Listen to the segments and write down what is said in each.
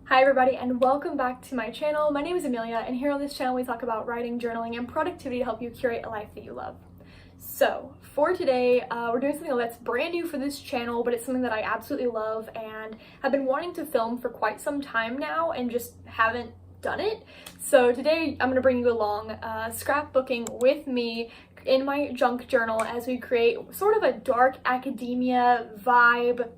Hi everybody and welcome back to my channel. My name is Amelia and here on this channel we talk about writing, journaling, and productivity to help you curate a life that you love. So for today, we're doing something that's brand new for this channel, but it's something that I absolutely love and have been wanting to film for quite some time now and just haven't done it. So today I'm going to bring you along scrapbooking with me in my junk journal as we create sort of a dark academia vibe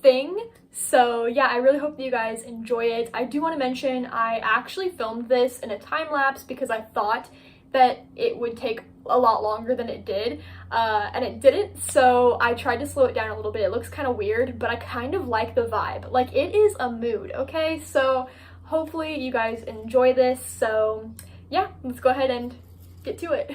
thing. So yeah, I really hope that you guys enjoy it. I do want to mention I actually filmed this in a time lapse because I thought that it would take a lot longer than it did, and it didn't, so I tried to slow it down a little bit. It looks kind of weird, but I kind of like the vibe. Like, it is a mood, okay? So hopefully you guys enjoy this. So yeah, let's go ahead and get to it.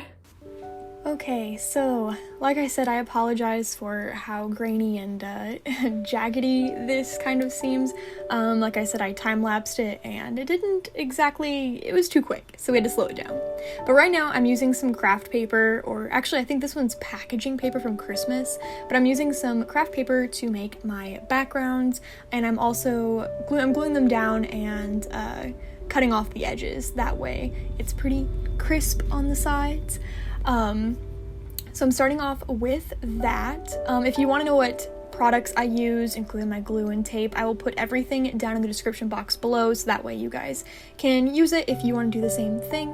Okay, so like I said, I apologize for how grainy and jaggedy this kind of seems. Like I said, I time-lapsed it and it didn't exactly, it was too quick, so we had to slow it down. But right now I'm using some craft paper, or actually I think this one's packaging paper from Christmas, but I'm using some craft paper to make my backgrounds, and I'm also gluing them down and cutting off the edges. That way it's pretty crisp on the sides. So I'm starting off with that. If you want to know what products I use, including my glue and tape, I will put everything down in the description box below, so that way you guys can use it if you want to do the same thing.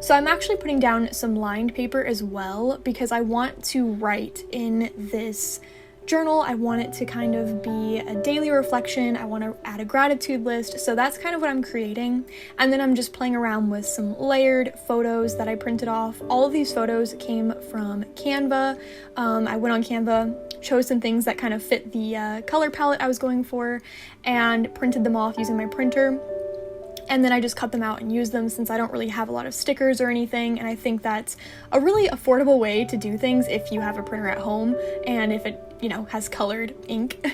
So I'm actually putting down some lined paper as well because I want to write in this journal. I want it to kind of be a daily reflection. I want to add a gratitude list, so that's kind of what I'm creating. And then I'm just playing around with some layered photos that I printed off. All of these photos came from Canva. I went on Canva, chose some things that kind of fit the color palette I was going for, and printed them off using my printer. And then I just cut them out and use them since I don't really have a lot of stickers or anything, and I think that's a really affordable way to do things if you have a printer at home and if it, you know, has colored ink.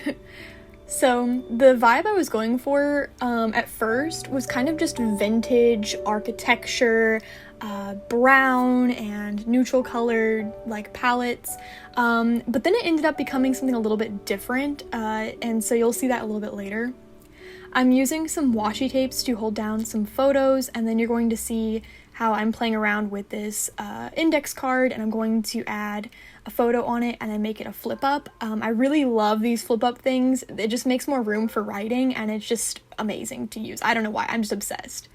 So the vibe I was going for at first was kind of just vintage architecture, brown and neutral colored like palettes, but then it ended up becoming something a little bit different, and so you'll see that a little bit later. I'm using some washi tapes to hold down some photos, and then you're going to see how I'm playing around with this index card, and I'm going to add a photo on it and then make it a flip up. I really love these flip up things. It just makes more room for writing, and it's just amazing to use. I don't know why, I'm just obsessed.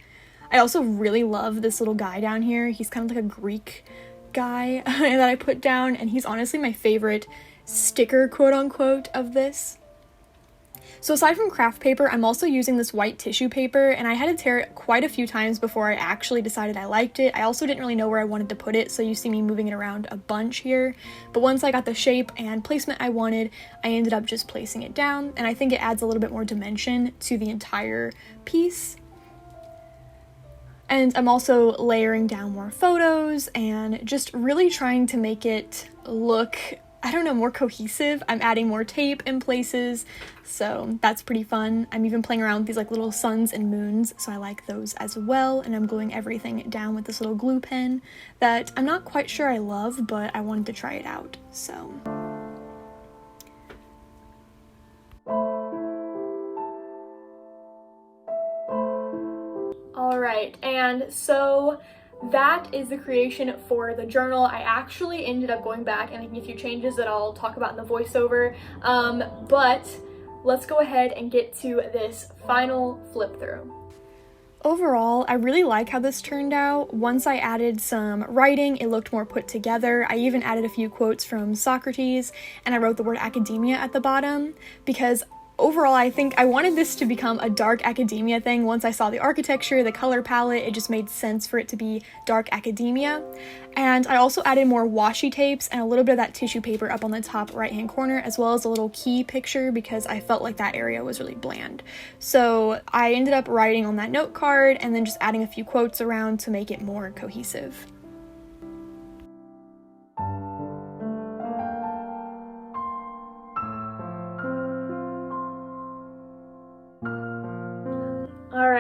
I also really love this little guy down here. He's kind of like a Greek guy that I put down, and he's honestly my favorite sticker, quote unquote, of this. So aside from craft paper, I'm also using this white tissue paper, and I had to tear it quite a few times before I actually decided I liked it. I also didn't really know where I wanted to put it, so you see me moving it around a bunch here. But once I got the shape and placement I wanted, I ended up just placing it down, and I think it adds a little bit more dimension to the entire piece. And I'm also layering down more photos and just really trying to make it look, I don't know, more cohesive. I'm adding more tape in places, so that's pretty fun. I'm even playing around with these like little suns and moons, so I like those as well, and I'm gluing everything down with this little glue pen that I'm not quite sure I love, but I wanted to try it out, so. Alright, and so that is the creation for the journal. I actually ended up going back and making a few changes that I'll talk about in the voiceover, but let's go ahead and get to this final flip through. Overall, I really like how this turned out. Once I added some writing, it looked more put together. I even added a few quotes from Socrates, and I wrote the word academia at the bottom because overall, I think I wanted this to become a dark academia thing. Once I saw the architecture, the color palette, it just made sense for it to be dark academia. And I also added more washi tapes and a little bit of that tissue paper up on the top right-hand corner, as well as a little key picture because I felt like that area was really bland. So I ended up writing on that note card and then just adding a few quotes around to make it more cohesive.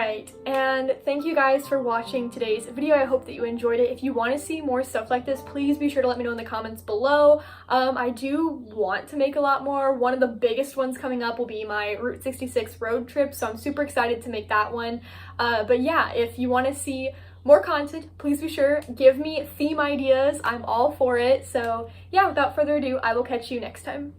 Alright, and thank you guys for watching today's video. I hope that you enjoyed it. If you want to see more stuff like this, please be sure to let me know in the comments below. I do want to make a lot more. One of the biggest ones coming up will be my Route 66 road trip, so I'm super excited to make that one. But yeah, if you want to see more content, please be sure, give me theme ideas. I'm all for it. So yeah, without further ado, I will catch you next time.